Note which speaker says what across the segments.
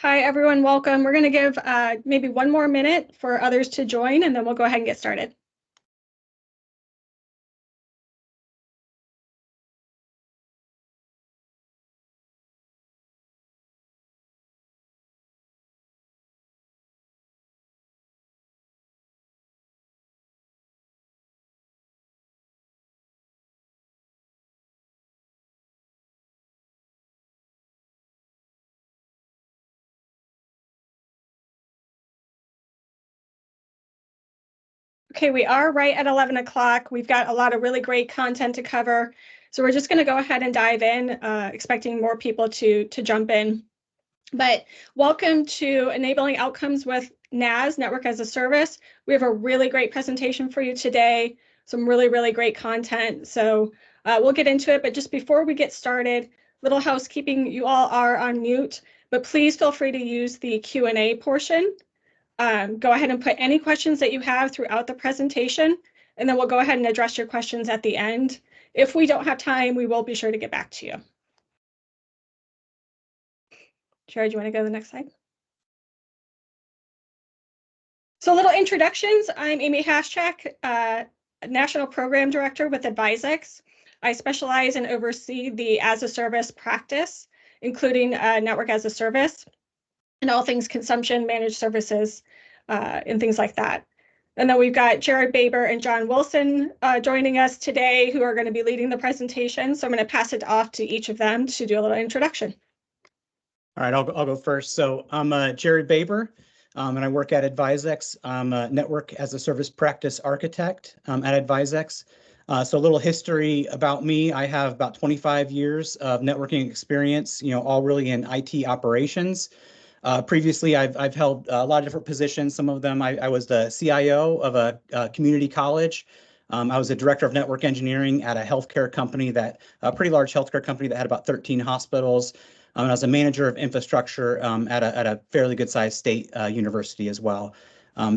Speaker 1: Hi, everyone. Welcome. We're going to give maybe one more minute for others to join, and then we'll go ahead and get started. Okay, we are right at 11 o'clock. We've got a lot of really great content to cover. So we're just going to go ahead and dive in, expecting more people to jump in. But welcome to Enabling Outcomes with NaaS, Network as a Service. We have a really great presentation for you today, some really great content. So we'll get into it. But just before we get started, little housekeeping, you all are on mute, but please feel free to use the Q&A portion. Go ahead and put any questions that you have throughout the presentation, and then we'll go ahead and address your questions at the end. If we don't have time, we will be sure to get back to you. Sherry, do you want to go to the next slide? So little introductions. I'm Amy Haschak, National Program Director with AdviseX. I specialize and oversee the as-a-service practice, including network as a service, and all things consumption, managed services, and things like that. And then we've got Jared Baber and John Wilson joining us today, who are going to be leading the presentation. So I'm going to pass it off to each of them to do a little introduction.
Speaker 2: All right, I'll go first. So I'm Jared Baber, and I work at AdviseX. I'm a network as a service practice architect at AdviseX. So a little history about me. I have about 25 years of networking experience, all really in IT operations. Previously, I've held a lot of different positions. Some of them, I was the CIO of a community college. I was a director of network engineering at a healthcare company, a pretty large healthcare company that had about 13 hospitals. And I was a manager of infrastructure at a fairly good-sized state university as well.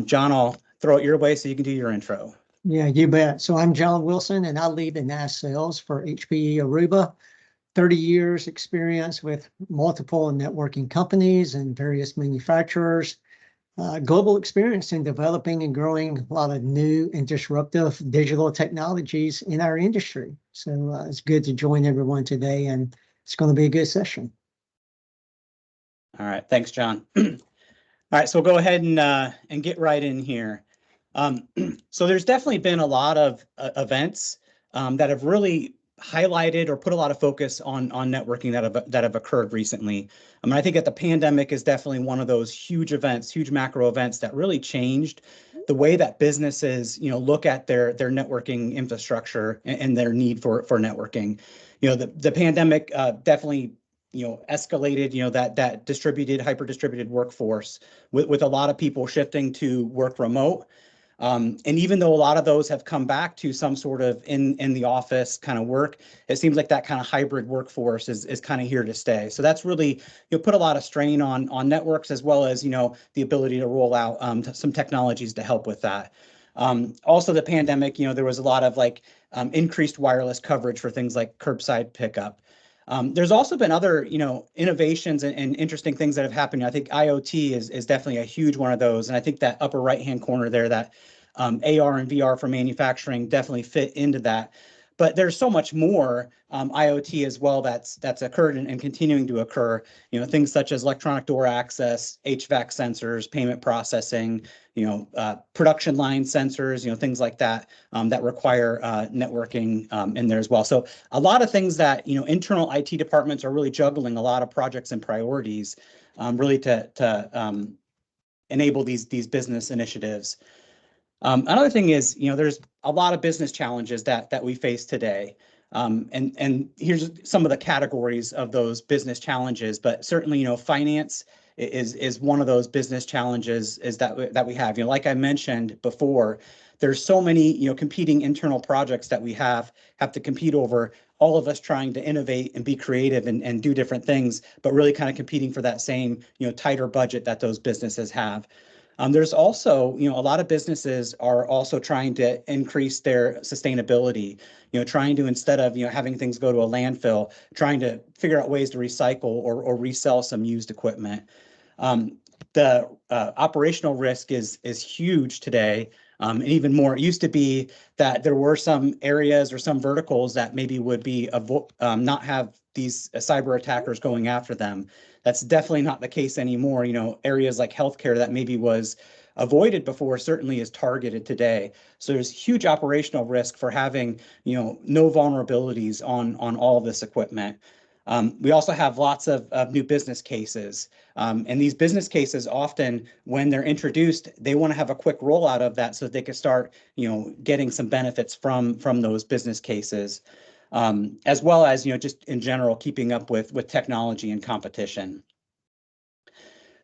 Speaker 2: John, I'll throw it your way so you can do your intro.
Speaker 3: Yeah, you bet. So I'm John Wilson, and I lead the NaaS sales for HPE Aruba. 30 years experience with multiple networking companies and various manufacturers. Global experience in developing and growing a lot of new and disruptive digital technologies in our industry. So it's good to join everyone today, and it's going to be a good session.
Speaker 2: All right, thanks, John. All right, so we'll go ahead and get right in here. So there's definitely been a lot of events that have really highlighted or put a lot of focus on networking that have occurred recently. I think that the pandemic is definitely one of those huge events, huge macro events that really changed the way that businesses, look at their networking infrastructure and their need for networking. The pandemic definitely escalated, that distributed, hyper-distributed workforce with a lot of people shifting to work remote. And even though a lot of those have come back to some sort of in the office kind of work, it seems like that kind of hybrid workforce is kind of here to stay. So that's really put a lot of strain on networks, as well as the ability to roll out some technologies to help with that. Also, the pandemic, there was a lot of increased wireless coverage for things like curbside pickup. There's also been other, innovations and interesting things that have happened. I think IoT is definitely a huge one of those. And I think that upper right-hand corner there, that AR and VR for manufacturing definitely fit into that. But there's so much more IoT as well that's occurred and continuing to occur. Things such as electronic door access, HVAC sensors, payment processing, production line sensors, things like that that require networking in there as well. So a lot of things that internal IT departments are really juggling a lot of projects and priorities, really to enable these business initiatives. Another thing is, there's a lot of business challenges that we face today. And here's some of the categories of those business challenges, but certainly, finance is one of those business challenges that we have. Like I mentioned before, there's so many, competing internal projects that we have to compete over, all of us trying to innovate and be creative and do different things, but really kind of competing for that same, tighter budget that those businesses have. There's also, a lot of businesses are also trying to increase their sustainability, trying to, instead of, having things go to a landfill, trying to figure out ways to recycle or resell some used equipment. The operational risk is huge today. And even more, it used to be that there were some areas or some verticals that maybe would be not have these cyber attackers going after them. That's definitely not the case anymore. You know, areas like healthcare that maybe was avoided before certainly is targeted today. So there's huge operational risk for having, you know, no vulnerabilities on all of this equipment. We also have lots of new business cases. And these business cases often, when they're introduced, they want to have a quick rollout of that so that they can start, you know, getting some benefits from those business cases, as well as, you know, just in general, keeping up with technology and competition.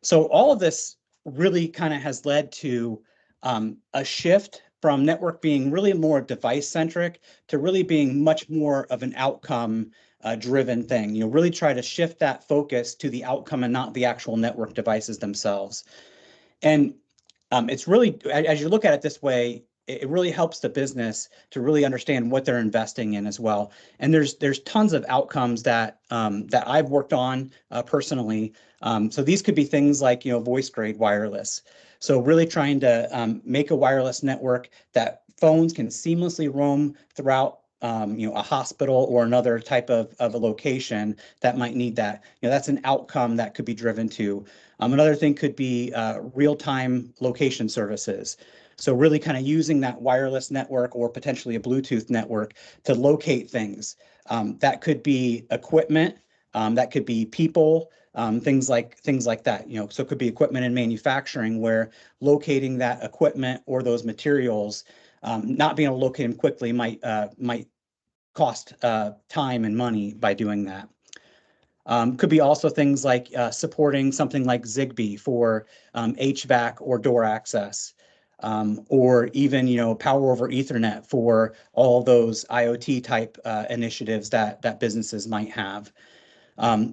Speaker 2: So all of this really kind of has led to a shift from network being really more device centric to really being much more of an outcome driven thing. You know, really try to shift that focus to the outcome and not the actual network devices themselves. And it's really, as you look at it this way, it really helps the business to really understand what they're investing in as well. And there's tons of outcomes that that I've worked on personally. So these could be things like, you know, voice grade wireless. So really trying to make a wireless network that phones can seamlessly roam throughout you know, a hospital or another type of a location that might need that. You know, that's an outcome that could be driven to. Another thing could be real-time location services. So really kind of using that wireless network or potentially a Bluetooth network to locate things. That could be equipment, that could be people, things like that. You know, so it could be equipment in manufacturing where locating that equipment or those materials, not being able to locate them quickly might cost time and money by doing that. Could be also things like supporting something like Zigbee for HVAC or door access, or even, you know, power over Ethernet for all those IoT type initiatives that businesses might have.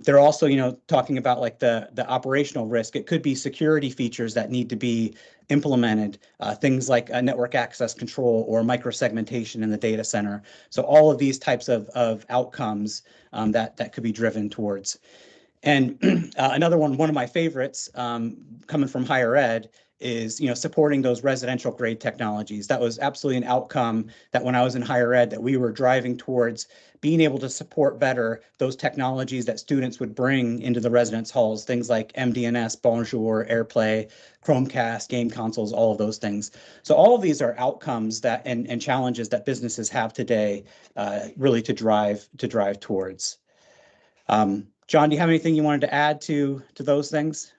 Speaker 2: They're also, you know, talking about like the operational risk. It could be security features that need to be implemented, things like network access control or microsegmentation in the data center. So all of these types of outcomes that could be driven towards. And another one of my favorites coming from higher ed is, you know, supporting those residential grade technologies. That was absolutely an outcome that when I was in higher ed that we were driving towards being able to support better those technologies that students would bring into the residence halls, things like MDNS, Bonjour, AirPlay, Chromecast, game consoles, all of those things. So all of these are outcomes that and challenges that businesses have today really to drive towards. John, do you have anything you wanted to add to those things?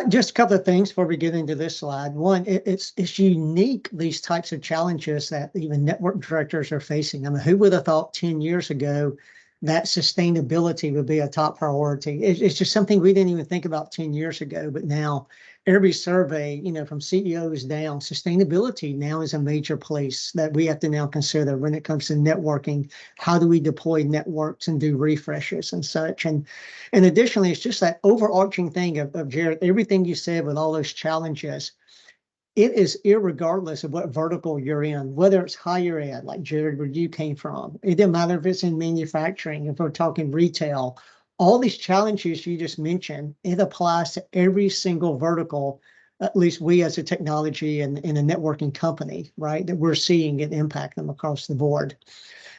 Speaker 3: Just a couple of things before we get into this slide. One, it's unique, these types of challenges that even network directors are facing. I mean, who would have thought 10 years ago that sustainability would be a top priority? It's just something we didn't even think about 10 years ago, but now every survey, you know, from CEOs down, sustainability now is a major place that we have to now consider when it comes to networking. How do we deploy networks and do refreshes and such? And additionally, it's just that overarching thing of Jared, everything you said with all those challenges, it is irregardless of what vertical you're in, whether it's higher ed, like Jared, where you came from. It doesn't matter if it's in manufacturing, if we're talking retail, all these challenges you just mentioned, it applies to every single vertical, at least we as a technology and in a networking company, right, that we're seeing it impact them across the board.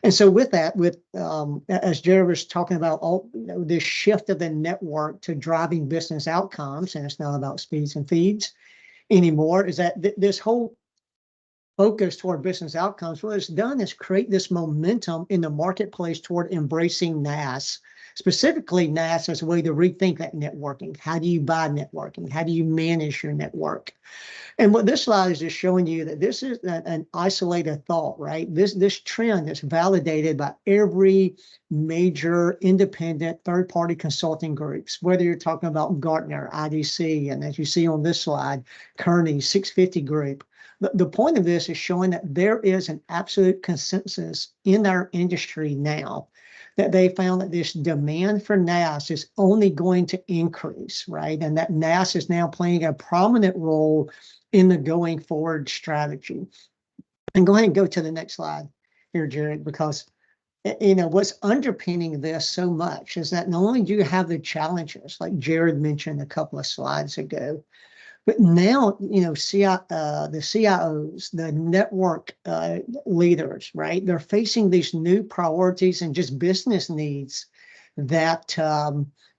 Speaker 3: And so with that, as Jared was talking about, all, you know, this shift of the network to driving business outcomes, and it's not about speeds and feeds anymore, is that this whole focus toward business outcomes, what it's done is create this momentum in the marketplace toward embracing NaaS, specifically NaaS as a way to rethink that networking. How do you buy networking? How do you manage your network? And what this slide is just showing you that this is an isolated thought, right? This trend is validated by every major independent third-party consulting groups, whether you're talking about Gartner, IDC, and as you see on this slide, Kearney, 650 Group. The point of this is showing that there is an absolute consensus in our industry now that they found that this demand for NaaS is only going to increase, right? And that NaaS is now playing a prominent role in the going forward strategy. And go ahead and go to the next slide here, Jared, because what's underpinning this so much is that not only do you have the challenges, like Jared mentioned a couple of slides ago, but now, the CIOs, the network leaders, right? They're facing these new priorities and just business needs that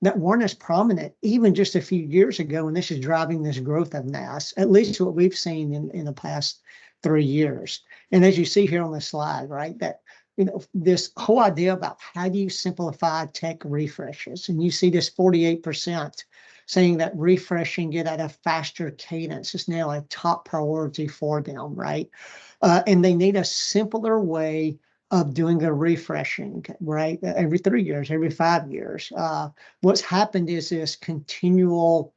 Speaker 3: that weren't as prominent even just a few years ago. And this is driving this growth of NaaS, at least what we've seen in the past 3 years. And as you see here on the slide, right, that this whole idea about how do you simplify tech refreshes, and you see this 48% saying that refreshing it at a faster cadence is now a top priority for them, right? And they need a simpler way of doing the refreshing, right? Every 3 years, every 5 years. What's happened is this continual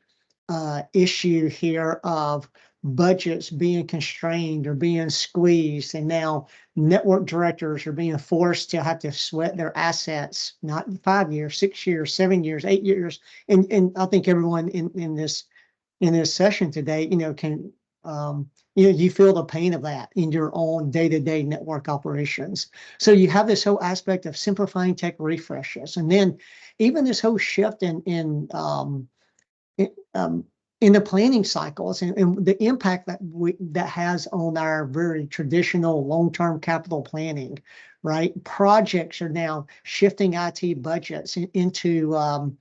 Speaker 3: issue here of budgets being constrained or being squeezed, and now network directors are being forced to have to sweat their assets, not 5 years, 6 years, 7 years, 8 years. And I think everyone in this session today, can you feel the pain of that in your own day-to-day network operations. So you have this whole aspect of simplifying tech refreshes, and then even this whole shift in the planning cycles and the impact that has on our very traditional long-term capital planning, right? Projects are now shifting IT budgets into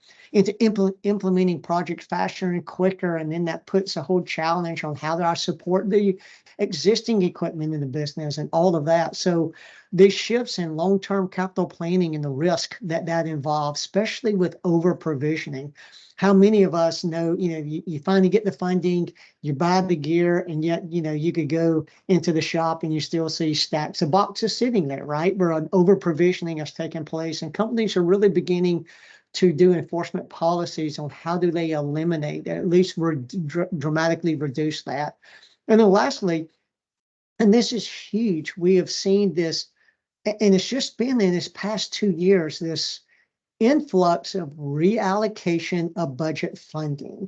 Speaker 3: implementing projects faster and quicker, and then that puts a whole challenge on how do I support the existing equipment in the business and all of that. So these shifts in long-term capital planning and the risk that involves, especially with over provisioning. How many of us know, you finally get the funding, you buy the gear, and yet, you could go into the shop and you still see stacks of boxes sitting there, right? Where an over provisioning has taken place, and companies are really beginning to do enforcement policies on how do they eliminate, at least dramatically reduce that. And then lastly, and this is huge, we have seen this, and it's just been in this past 2 years, this influx of reallocation of budget funding,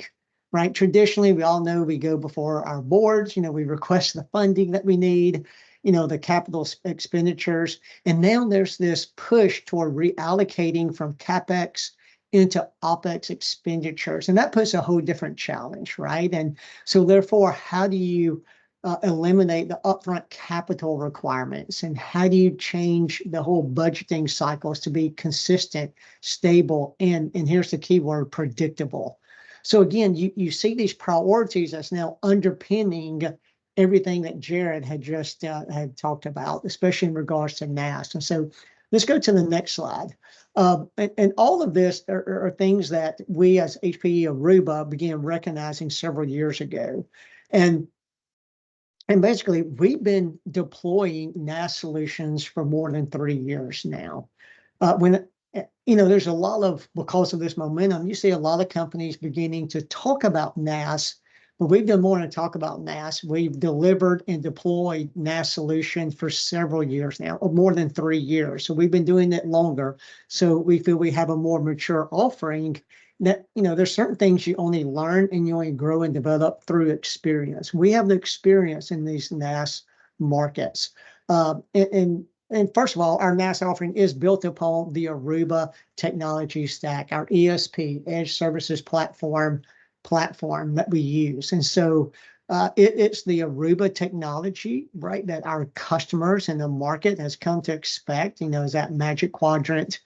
Speaker 3: right? Traditionally, we all know we go before our boards, we request the funding that we need, the capital expenditures. And now there's this push toward reallocating from CapEx into OpEx expenditures. And that puts a whole different challenge, right? And so therefore, how do you eliminate the upfront capital requirements, and how do you change the whole budgeting cycles to be consistent, stable, and here's the key word, predictable. So again, you see these priorities as now underpinning everything that Jared had just had talked about, especially in regards to NaaS. And so let's go to the next slide. And all of this are things that we as HPE Aruba began recognizing several years ago. And basically, we've been deploying NaaS solutions for more than 3 years now. There's a lot of, because of this momentum, you see a lot of companies beginning to talk about NaaS, but we've done more than talk about NaaS. We've delivered and deployed NaaS solutions for several years now, or more than 3 years. So we've been doing it longer. So we feel we have a more mature offering that, there's certain things you only learn and you only grow and develop through experience. We have the experience in these NaaS markets. And first of all, our NaaS offering is built upon the Aruba technology stack, our ESP, Edge Services Platform that we use. And so it's the Aruba technology, right, that our customers in the market has come to expect, is that Magic Quadrant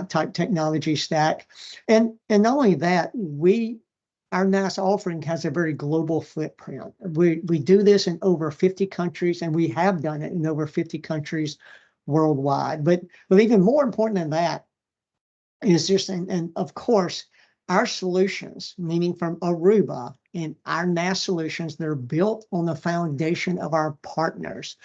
Speaker 3: type technology stack. And not only that, our NaaS offering has a very global footprint. We do this in over 50 countries, and we have done it in over 50 countries worldwide. But even more important than that is just, and of course, our solutions, meaning from Aruba, and our NaaS solutions, they're built on the foundation of our partners.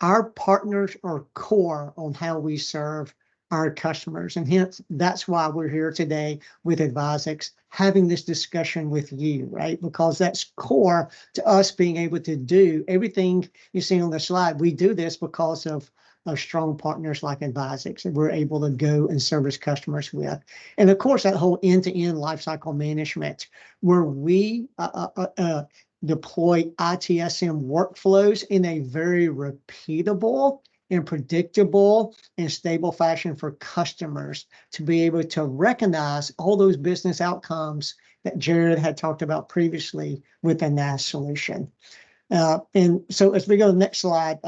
Speaker 3: Our partners are core on how we serve our customers. And hence, that's why we're here today with Advisix, having this discussion with you, right? Because that's core to us being able to do everything you see on the slide. We do this because of strong partners like Advisix that we're able to go and service customers with. And of course, that whole end-to-end lifecycle management, where we deploy ITSM workflows in a very repeatable in predictable and stable fashion for customers to be able to recognize all those business outcomes that Jared had talked about previously with the NaaS solution. And so as we go to the next slide,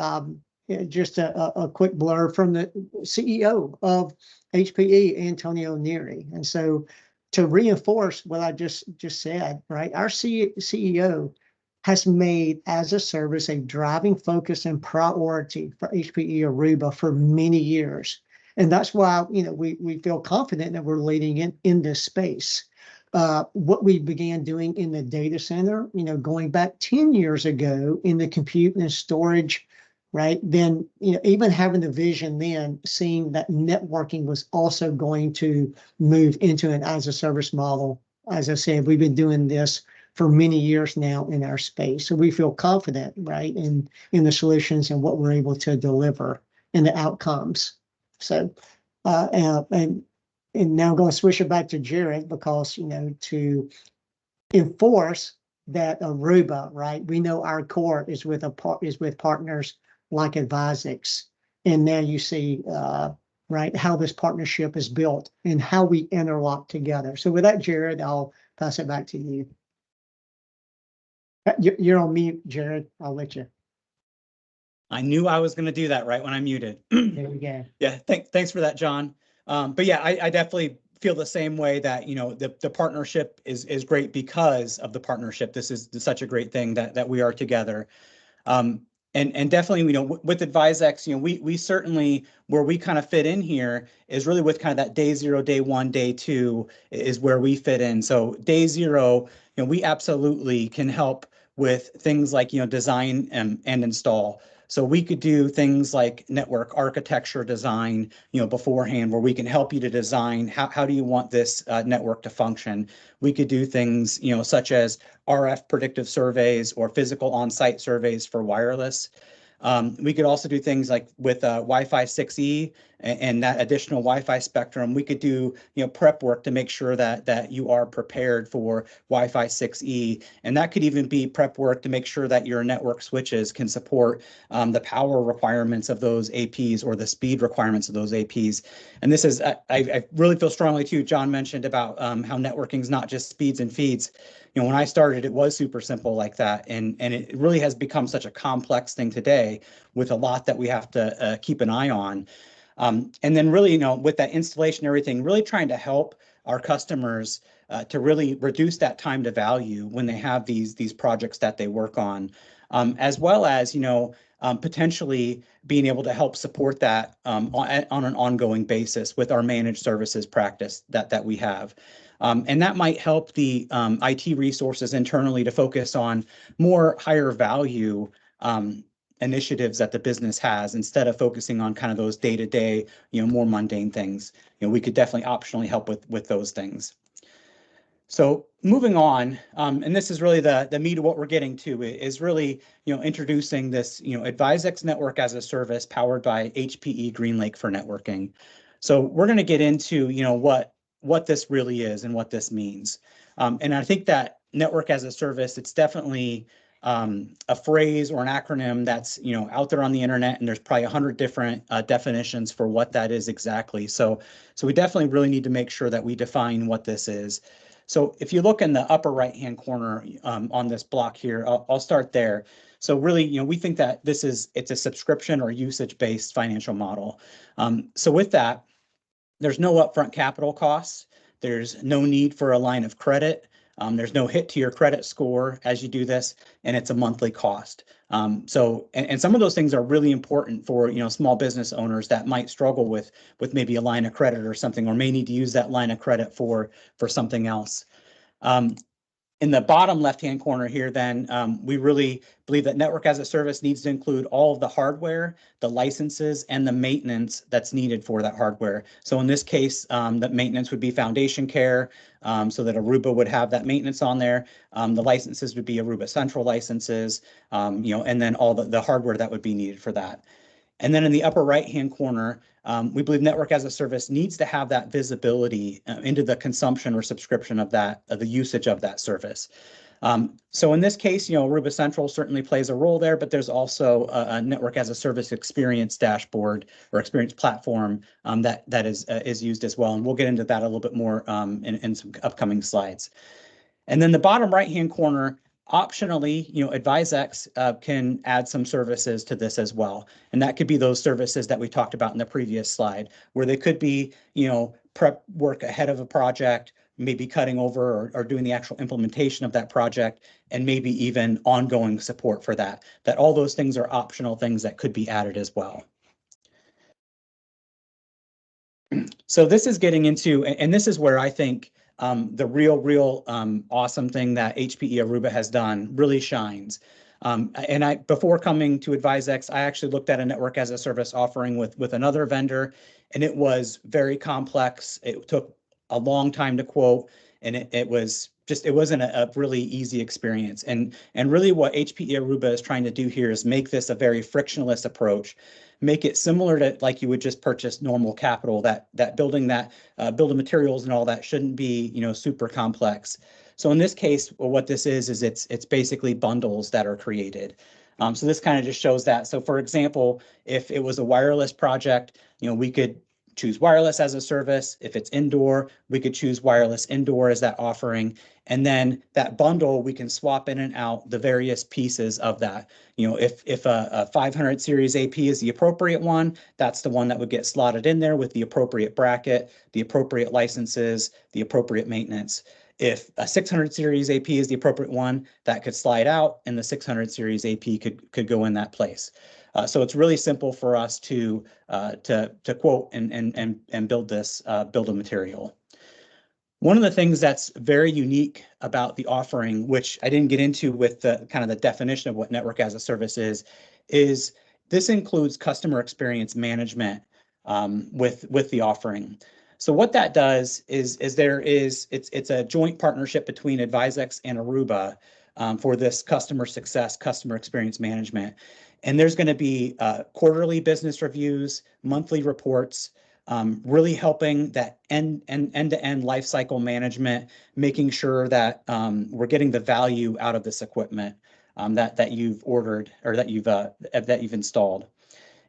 Speaker 3: just a quick blur from the CEO of HPE, Antonio Neri. And so to reinforce what I just said, right, our CEO has made as a service a driving focus and priority for HPE Aruba for many years. And that's why, we feel confident that we're leading in this space. What we began doing in the data center, going back 10 years ago in the compute and storage, right? Then, even having the vision then, seeing that networking was also going to move into an as a service model. As I said, we've been doing this for many years now in our space. So we feel confident, right, in the solutions and what we're able to deliver and the outcomes. So, and now I'm going to switch it back to Jared because, to enforce that Aruba, right, we know our core is with partners like Advisix. And now you see, right, how this partnership is built and how we interlock together. So with that, Jared, I'll pass it back to you. You're on mute, Jared. I'll let you.
Speaker 2: I knew I was going to do that right when I muted.
Speaker 3: There we go.
Speaker 2: Yeah, thanks for that, John. But yeah, I definitely feel the same way that, the partnership is great because of the partnership. This is such a great thing that we are together. And definitely, with Advisix, we certainly, where we kind of fit in here is really with kind of that day 0, day 1, day 2 is where we fit in. So day 0, we absolutely can help with things like, design and install. So we could do things like network architecture design, beforehand, where we can help you to design how do you want this network to function. We could do things, such as RF predictive surveys or physical on-site surveys for wireless. We could also do things like with Wi-Fi 6E and that additional Wi-Fi spectrum. We could do prep work to make sure that you are prepared for Wi-Fi 6E, and that could even be prep work to make sure that your network switches can support the power requirements of those APs or the speed requirements of those APs. And this is I really feel strongly too. John mentioned about how networking is not just speeds and feeds. When I started, it was super simple like that, and it really has become such a complex thing today with a lot that we have to keep an eye on. And then really, with that installation and everything, really trying to help our customers to really reduce that time to value when they have these projects that they work on, as well as, potentially being able to help support that on an ongoing basis with our managed services practice that we have. And that might help the IT resources internally to focus on more higher value initiatives that the business has instead of focusing on kind of those day-to-day, more mundane things. We could definitely optionally help with those things. So moving on, and this is really the meat of what we're getting to is really, introducing this, Advisix network as a service powered by HPE GreenLake for networking. So we're going to get into, what this really is and what this means. And I think that network as a service, it's definitely a phrase or an acronym that's, out there on the internet, and there's probably 100 different definitions for what that is exactly. So we definitely really need to make sure that we define what this is. So if you look in the upper right-hand corner on this block here, I'll start there. So really, we think that it's a subscription or usage-based financial model. So with that, there's no upfront capital costs. There's no need for a line of credit. There's no hit to your credit score as you do this, and it's a monthly cost. So some of those things are really important for small business owners that might struggle with maybe a line of credit or something, or may need to use that line of credit for something else. In the bottom left-hand corner here, then, we really believe that network as a service needs to include all of the hardware, the licenses, and the maintenance that's needed for that hardware. So in this case, the maintenance would be foundation care, so that Aruba would have that maintenance on there. The licenses would be Aruba Central licenses, and then all the hardware that would be needed for that. And then in the upper right-hand corner, we believe network as a service needs to have that visibility into the consumption or subscription of the usage of that service. So in this case, Aruba Central certainly plays a role there, but there's also a network as a service experience dashboard or experience platform that is used as well. And we'll get into that a little bit more in some upcoming slides. And then the bottom right-hand corner, optionally, AdviseX can add some services to this as well. And that could be those services that we talked about in the previous slide, where they could be, prep work ahead of a project, maybe cutting over or doing the actual implementation of that project, and maybe even ongoing support for that. That all those things are optional things that could be added as well. So this is getting into, and this is where I think the real awesome thing that HPE Aruba has done really shines. And before coming to AdviseX, I actually looked at a network as a service offering with another vendor, and it was very complex. It took a long time to quote, and it wasn't a really easy experience. And really what HPE Aruba is trying to do here is make this a very frictionless approach, make it similar to like you would just purchase normal capital, that building that bill of materials and all that shouldn't be, super complex. So in this case, what this is it's basically bundles that are created. So this kind of just shows that. So for example, if it was a wireless project, we could choose wireless as a service. If it's indoor, we could choose wireless indoor as that offering. And then that bundle, we can swap in and out the various pieces of that. If a 500 series AP is the appropriate one, that's the one that would get slotted in there with the appropriate bracket, the appropriate licenses, the appropriate maintenance. If a 600 series AP is the appropriate one, that could slide out, and the 600 series AP could go in that place. So it's really simple for us to quote and build this build a material. One of the things that's very unique about the offering, which I didn't get into with the kind of the definition of what network as a service is this includes customer experience management with the offering. So what that does is it's a joint partnership between AdviseX and Aruba for this customer success, customer experience management. And there's going to be quarterly business reviews, monthly reports, really helping that end-to-end life cycle management, making sure that we're getting the value out of this equipment that you've ordered or that you've installed.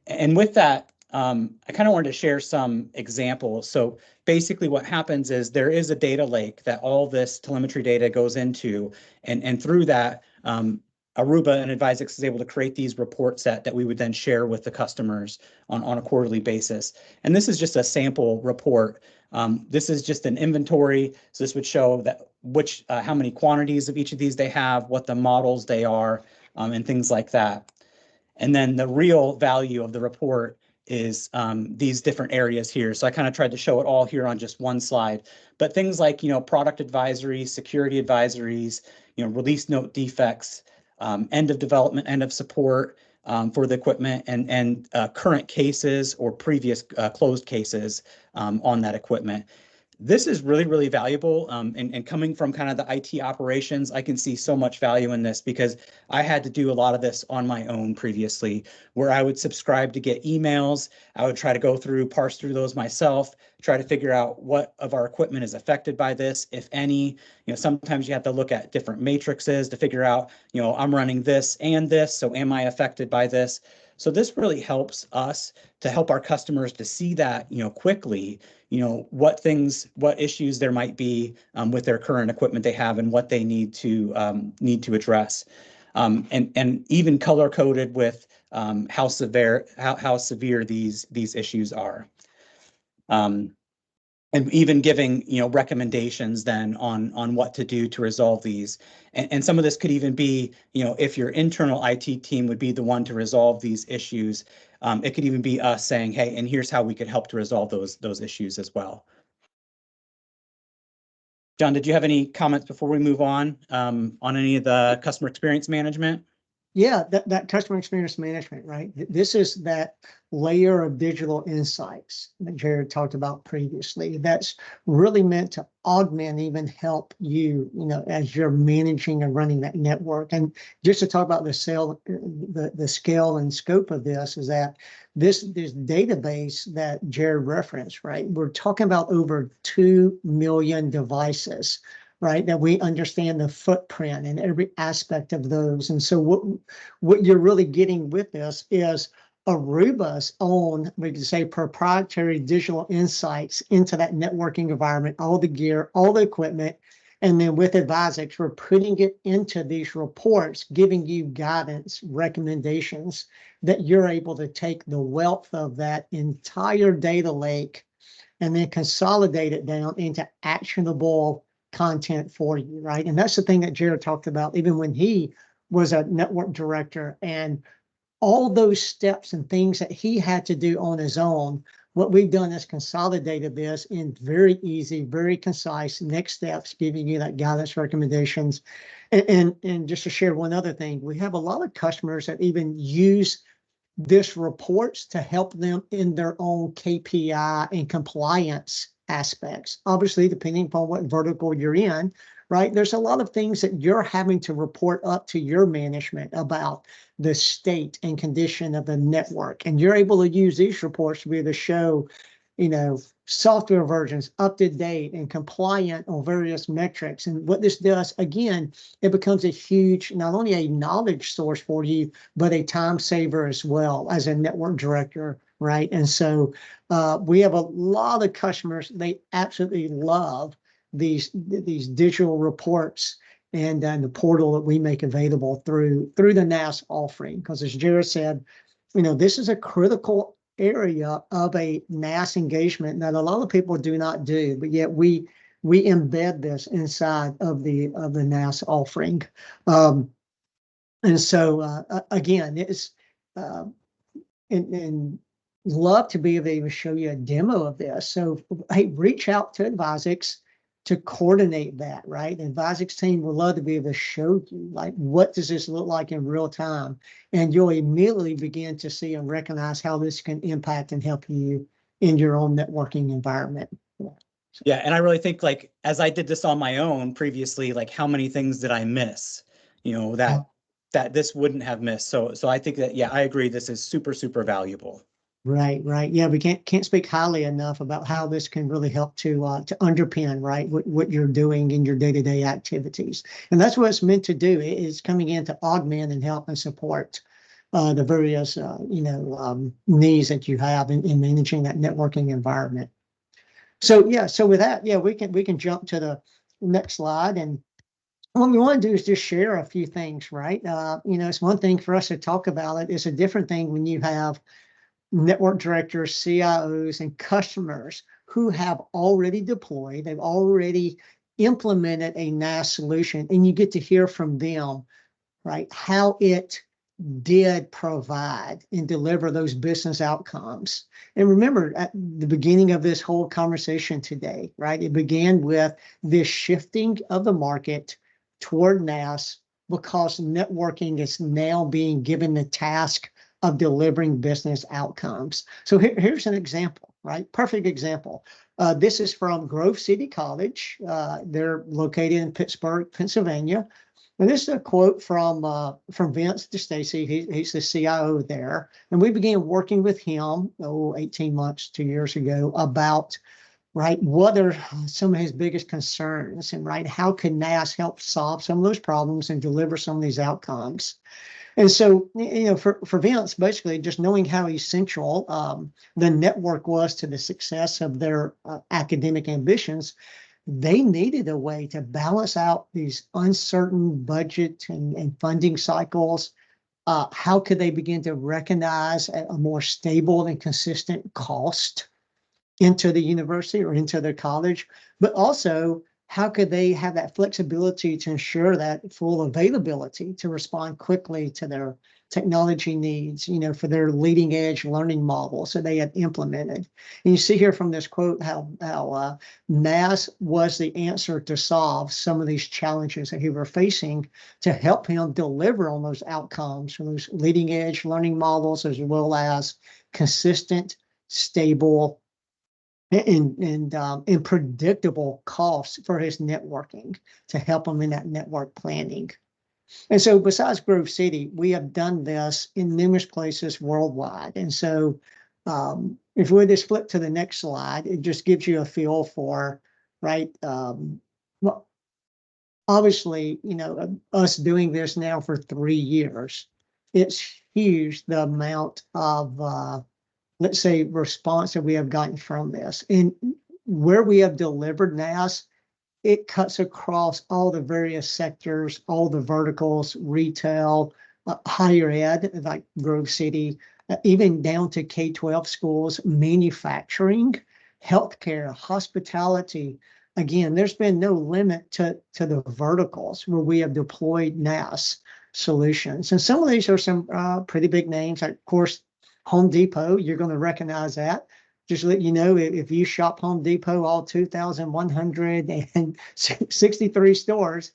Speaker 2: And with that, I kind of wanted to share some examples. So basically what happens is there is a data lake that all this telemetry data goes into, and through that, Aruba and AdviseX is able to create these reports that we would then share with the customers on a quarterly basis. And this is just a sample report. This is just an inventory. So this would show that how many quantities of each of these they have, what the models they are, and things like that. And then the real value of the report is these different areas here. So I kind of tried to show it all here on just one slide. But things like, product advisories, security advisories, release note defects, end of development, end of support for the equipment, and current cases or previous closed cases on that equipment. This is really, really valuable. And coming from kind of the IT operations, I can see so much value in this because I had to do a lot of this on my own previously, where I would subscribe to get emails. I would try to parse through those myself, try to figure out what of our equipment is affected by this, if any. Sometimes you have to look at different matrices to figure out, I'm running this and this, so am I affected by this? So this really helps us to help our customers to see that, quickly, what issues there might be with their current equipment they have and what they need to address, and even color coded with how severe these issues are. And even giving recommendations then on what to do to resolve these. And some of this could even be, if your internal IT team would be the one to resolve these issues, it could even be us saying, hey, and here's how we could help to resolve those issues as well. John, did you have any comments before we move on any of the customer experience management?
Speaker 3: Yeah, that customer experience management, right? This is that layer of digital insights that Jared talked about previously. That's really meant to augment, even help you, as you're managing and running that network. And just to talk about the scale and scope of this is that this database that Jared referenced, right? We're talking about over 2 million devices right? That we understand the footprint and every aspect of those. And so what you're really getting with this is Aruba's own, we could say, proprietary digital insights into that networking environment, all the gear, all the equipment. And then with Advisix, we're putting it into these reports, giving you guidance, recommendations that you're able to take the wealth of that entire data lake and then consolidate it down into actionable content for you, right? And that's the thing that Jared talked about, even when he was a network director, and all those steps and things that he had to do on his own. What we've done is consolidated this in very easy, very concise next steps, giving you that guidance, recommendations. And just to share one other thing, we have a lot of customers that even use this reports to help them in their own KPI and compliance aspects. Obviously, depending upon what vertical you're in, right? There's a lot of things that you're having to report up to your management about the state and condition of the network. And you're able to use these reports to be able to show, software versions up to date and compliant on various metrics. And what this does, again, it becomes a huge, not only a knowledge source for you, but a time saver as well as a network director, right? And so we have a lot of customers, they absolutely love these digital reports and the portal that we make available through the NaaS offering. Because as Jared said, this is a critical area of a NaaS engagement that a lot of people do not do, but yet we embed this inside of the NaaS offering. And so again, it's and love to be able to show you a demo of this. So hey, reach out to Advisix to coordinate that, right? The Advisix team would love to be able to show you, like, what does this look like in real time? And you'll immediately begin to see and recognize how this can impact and help you in your own networking environment.
Speaker 2: Yeah, and I really think, like, as I did this on my own previously, like, how many things did I miss? That this wouldn't have missed. So I think that, yeah, I agree. This is super, super valuable.
Speaker 3: Right. Yeah, we can't speak highly enough about how this can really help to underpin, right, what you're doing in your day-to-day activities. And that's what it's meant to do. It is coming in to augment and help and support the various needs that you have in managing that networking environment. So yeah, so with that, yeah, we can jump to the next slide. And what we want to do is just share a few things, right? It's one thing for us to talk about it. It's a different thing when you have network directors, CIOs, and customers who have already deployed, they've already implemented a NaaS solution, and you get to hear from them, right, how it did provide and deliver those business outcomes. And remember, at the beginning of this whole conversation today, right, it began with this shifting of the market toward NaaS because networking is now being given the task of delivering business outcomes. So here's an example, right? Perfect example. This is from Grove City College. They're located in Pittsburgh, Pennsylvania. And this is a quote from Vince DeStacy. He's the CIO there. And we began working with him 18 months, 2 years ago about, right, what are some of his biggest concerns, and right, how can NaaS help solve some of those problems and deliver some of these outcomes? And so, for Vince, basically just knowing how essential the network was to the success of their academic ambitions, they needed a way to balance out these uncertain budget and funding cycles. How could they begin to recognize a more stable and consistent cost into the university or into their college, but also how could they have that flexibility to ensure that full availability to respond quickly to their technology needs, for their leading edge learning model. So they had implemented. And you see here from this quote how NaaS was the answer to solve some of these challenges that he were facing to help him deliver on those outcomes from those leading edge learning models, as well as consistent, stable, and predictable costs for his networking to help him in that network planning. And so besides Grove City, we have done this in numerous places worldwide. And so if we just flip to the next slide, it just gives you a feel for, right, obviously, us doing this now for 3 years, it's huge the amount of, let's say, response that we have gotten from this. And where we have delivered NaaS, it cuts across all the various sectors, all the verticals, retail, higher ed, like Grove City, even down to K-12 schools, manufacturing, healthcare, hospitality. Again, there's been no limit to the verticals where we have deployed NaaS solutions. And some of these are some pretty big names, like, of course, Home Depot. You're going to recognize that. Just let you know, if you shop Home Depot, all 2,163 stores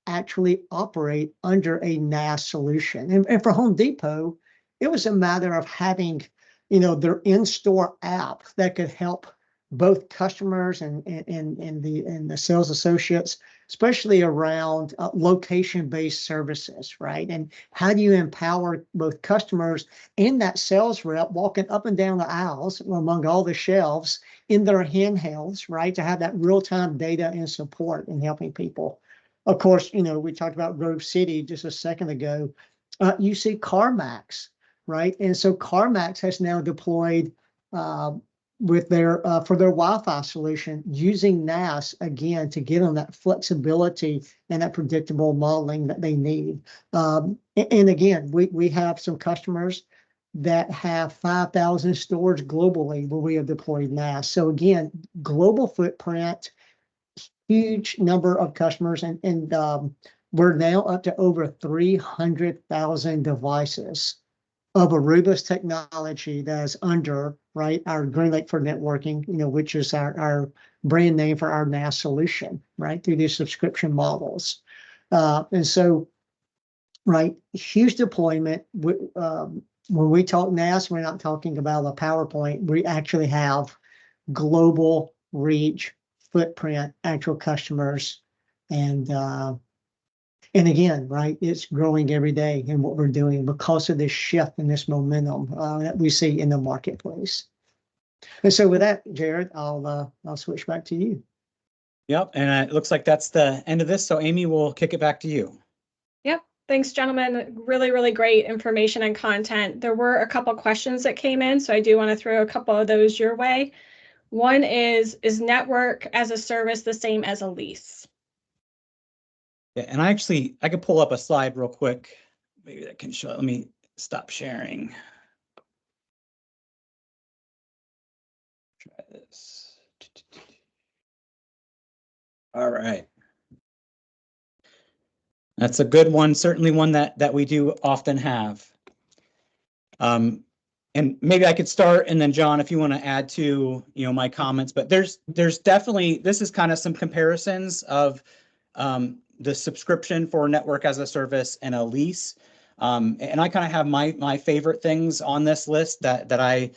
Speaker 3: actually operate under a NaaS solution. And for Home Depot, it was a matter of having, their in-store app that could help both customers and the sales associates, especially around location-based services, right? And how do you empower both customers and that sales rep walking up and down the aisles among all the shelves in their handhelds, right? To have that real-time data and support in helping people. Of course, we talked about Grove City just a second ago. You see CarMax, right? And so CarMax has now deployed with their for their Wi-Fi solution using NaaS again to give them that flexibility and that predictable modeling that they need. And again, we have some customers that have 5,000 stores globally where we have deployed NaaS. So again, global footprint, huge number of customers, and we're now up to over 300,000 devices of Aruba's technology that is under, right, our GreenLake for networking, which is our brand name for our NaaS solution, right, through these subscription models. And so, right, huge deployment. When we talk NaaS, we're not talking about a PowerPoint. We actually have global reach, footprint, actual customers, and again, right, it's growing every day in what we're doing because of this shift and this momentum that we see in the marketplace. And so with that, Jared, I'll switch back to you.
Speaker 2: Yep, and it looks like that's the end of this. So Amy, we'll kick it back to you.
Speaker 1: Yep. Thanks, gentlemen. Really, really great information and content. There were a couple questions that came in, so I do want to throw a couple of those your way. One is network as a service the same as a lease?
Speaker 2: Yeah, and I could pull up a slide real quick. Maybe that can show. Let me stop sharing. Try this. All right. That's a good one, certainly one that we do often have. And maybe I could start, and then John, if you want to add to my comments, but there's definitely, this is kind of some comparisons of the subscription for network as a service and a lease. And I kind of have my favorite things on this list that I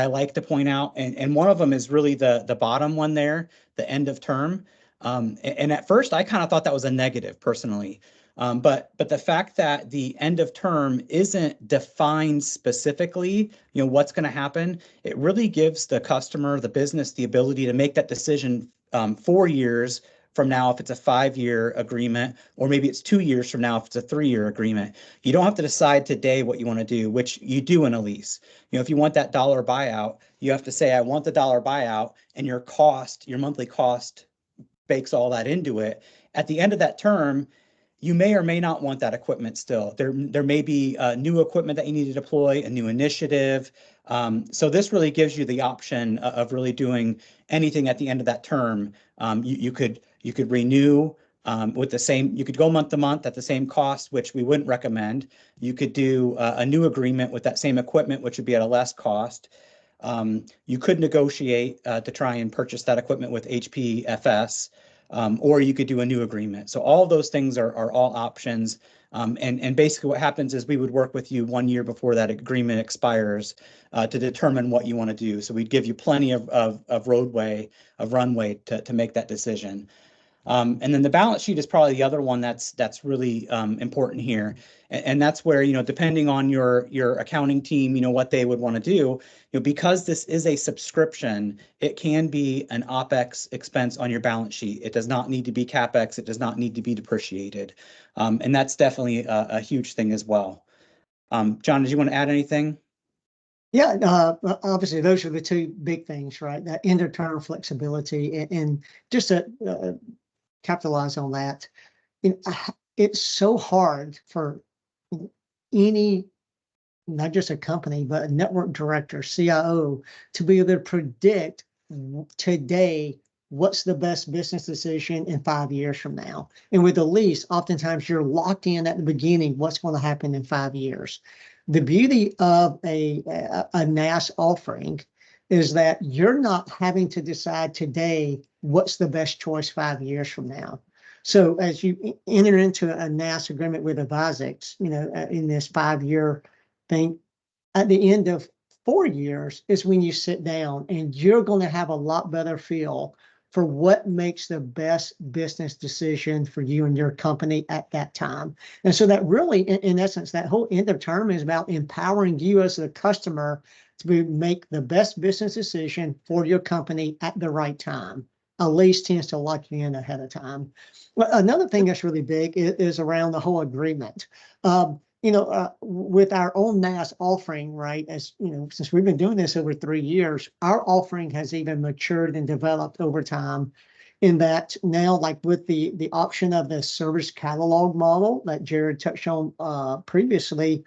Speaker 2: like to point out. And one of them is really the bottom one there, the end of term. And at first I kind of thought that was a negative personally. But the fact that the end of term isn't defined specifically, what's going to happen, it really gives the customer, the business, the ability to make that decision 4 years from now if it's a 5-year agreement, or maybe it's 2 years from now if it's a 3-year agreement. You don't have to decide today what you want to do, which you do in a lease. If you want that dollar buyout, you have to say, I want the dollar buyout, and your monthly cost bakes all that into it. At the end of that term, you may or may not want that equipment still. There may be new equipment that you need to deploy, a new initiative. So this really gives you the option of really doing anything at the end of that term. You could renew with the same, you could go month to month at the same cost, which we wouldn't recommend. You could do a new agreement with that same equipment, which would be at a less cost. You could negotiate to try and purchase that equipment with HPFS. Or you could do a new agreement. So all of those things are all options. And basically what happens is we would work with you 1 year before that agreement expires to determine what you want to do. So we'd give you plenty of runway to make that decision. And then the balance sheet is probably the other one that's really important here. And that's where, depending on your accounting team, what they would want to do, because this is a subscription, it can be an OpEx expense on your balance sheet. It does not need to be CapEx. It does not need to be depreciated. And that's definitely a huge thing as well. John, did you want to add anything?
Speaker 3: Yeah, obviously those are the two big things, right? That end of term flexibility and just to capitalize on that. It's so hard for any, not just a company, but a network director, CIO, to be able to predict today what's the best business decision in 5 years from now. And with the lease, oftentimes you're locked in at the beginning what's going to happen in 5 years. The beauty of a NaaS offering is that you're not having to decide today what's the best choice 5 years from now. So as you enter into a NaaS agreement with Advisix, in this 5-year thing, at the end of 4 years is when you sit down and you're going to have a lot better feel for what makes the best business decision for you and your company at that time. And so that really, in essence, that whole end of term is about empowering you as the customer to make the best business decision for your company at the right time. A lease tends to lock you in ahead of time. Well, another thing that's really big is around the whole agreement. With our own NaaS offering, right, as since we've been doing this over 3 years, our offering has even matured and developed over time, in that now, like with the option of the service catalog model that Jared touched on previously,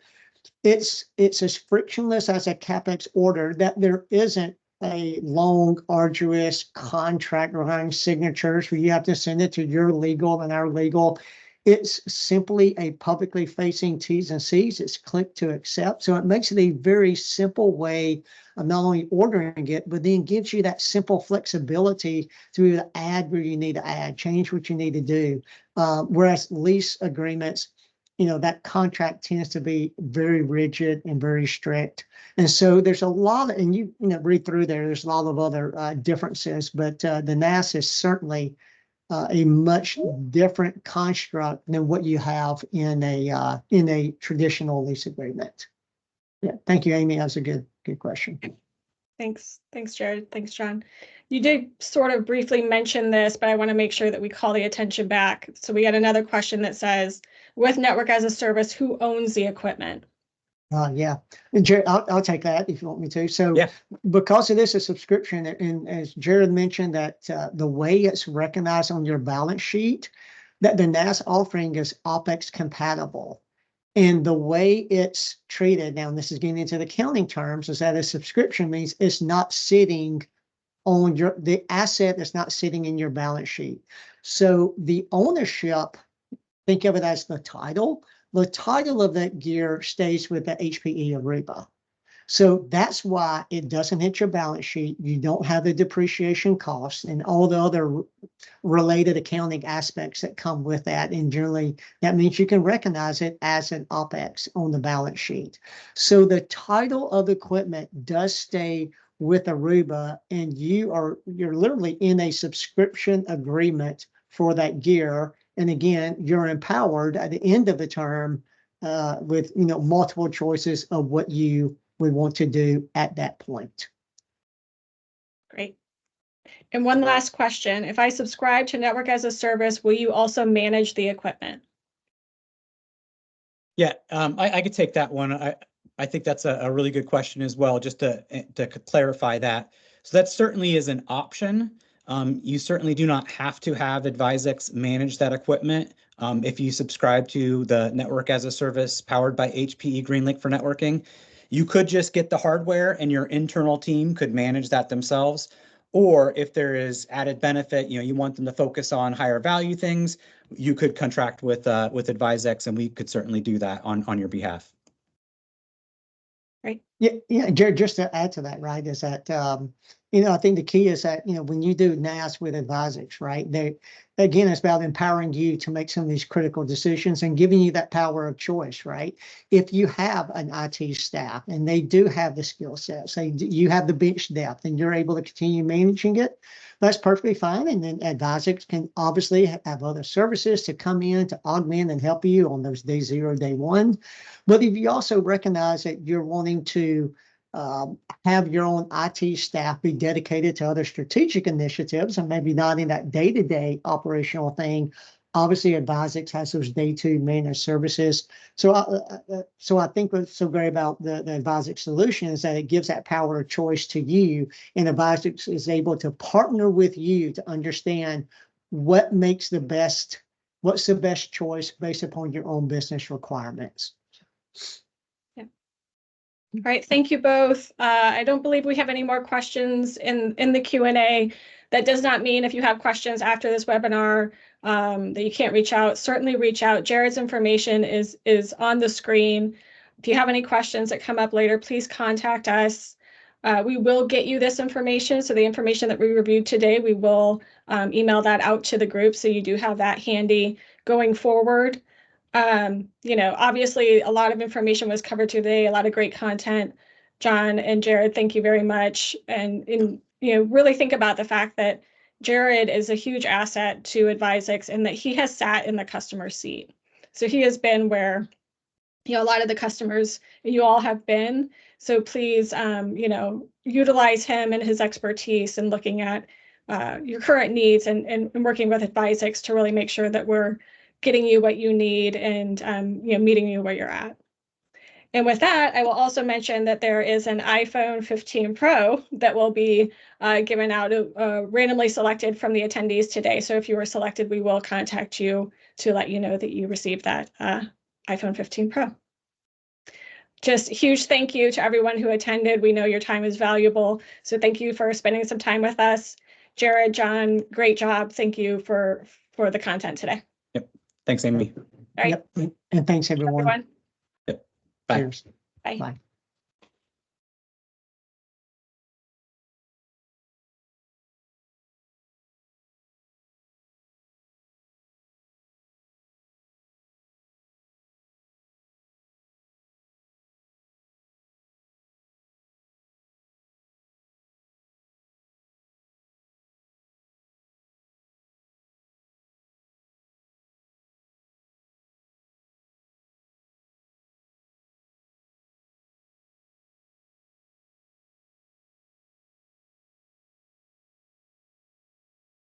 Speaker 3: it's as frictionless as a CapEx order, that there isn't a long, arduous contract requiring signatures where you have to send it to your legal and our legal. It's simply a publicly facing T's and C's. It's click to accept. So it makes it a very simple way of not only ordering it, but then gives you that simple flexibility to add where you need to add, change what you need to do. Whereas lease agreements, that contract tends to be very rigid and very strict. And so there's a lot, and you read through there's a lot of other differences, but the NaaS is certainly a much different construct than what you have in a traditional lease agreement. Yeah, thank you, Amy. That's a good question.
Speaker 1: Thanks, Jared. Thanks, John. You did sort of briefly mention this, but I want to make sure that we call the attention back. So we got another question that says, with network as a service, who owns the equipment?
Speaker 3: Yeah, and Jared, I'll take that if you want me to. So yeah. Because it is a subscription, and as Jared mentioned, that the way it's recognized on your balance sheet, that the NaaS offering is OpEx compatible. And the way it's treated, now, and this is getting into the accounting terms, is that a subscription means it's not sitting on the asset is not sitting in your balance sheet. So the ownership, think of it as the title. The title of that gear stays with the HPE Aruba. So that's why it doesn't hit your balance sheet. You don't have the depreciation costs and all the other related accounting aspects that come with that. And generally, that means you can recognize it as an OpEx on the balance sheet. So the title of the equipment does stay with Aruba, and you're literally in a subscription agreement for that gear. And again, you're empowered at the end of the term with multiple choices of what you would want to do at that point.
Speaker 1: Great. And one last question. If I subscribe to Network as a Service, will you also manage the equipment?
Speaker 2: Yeah, I could take that one. I think that's a really good question as well, just to clarify that. So that certainly is an option. You certainly do not have to have Advisix manage that equipment. If you subscribe to the Network as a Service powered by HPE GreenLink for networking, you could just get the hardware and your internal team could manage that themselves. Or if there is added benefit, you want them to focus on higher value things, you could contract with Advisix, and we could certainly do that on your behalf.
Speaker 1: Great.
Speaker 3: Yeah, Jared, just to add to that, right, is that, I think the key is that, when you do NaaS with advisors, right, again, it's about empowering you to make some of these critical decisions and giving you that power of choice, right? If you have an IT staff and they do have the skill sets, you have the bench depth and you're able to continue managing it, that's perfectly fine. And then advisors can obviously have other services to come in to augment and help you on those day 0, day 1. But if you also recognize that you're wanting to have your own IT staff be dedicated to other strategic initiatives and maybe not in that day-to-day operational thing, obviously Advisix has those day 2 managed services. So I think what's so great about the Advisix solution is that it gives that power of choice to you, and Advisix is able to partner with you to understand what's the best choice based upon your own business requirements.
Speaker 1: All right, thank you both. I don't believe we have any more questions in the Q&A. That does not mean if you have questions after this webinar that you can't reach out. Certainly reach out. Jared's information is on the screen. If you have any questions that come up later, please contact us. We will get you this information. So the information that we reviewed today, we will email that out to the group. So you do have that handy going forward. Obviously a lot of information was covered today, a lot of great content. John and Jared, thank you very much. And really think about the fact that Jared is a huge asset to Advisix and that he has sat in the customer seat. So he has been where, a lot of the customers you all have been. So please, utilize him and his expertise in looking at your current needs and working with Advisix to really make sure that we're getting you what you need and meeting you where you're at. And with that, I will also mention that there is an iPhone 15 Pro that will be given out, randomly selected from the attendees today. So if you were selected, we will contact you to let you know that you received that iPhone 15 Pro. Just a huge thank you to everyone who attended. We know your time is valuable. So thank you for spending some time with us. Jared, John, great job. Thank you for the content today.
Speaker 2: Yep. Thanks, Amy.
Speaker 1: All right.
Speaker 3: Yep. And thanks, everyone.
Speaker 1: Everyone.
Speaker 2: Yep. Bye.
Speaker 3: Cheers.
Speaker 1: Bye.
Speaker 3: Bye.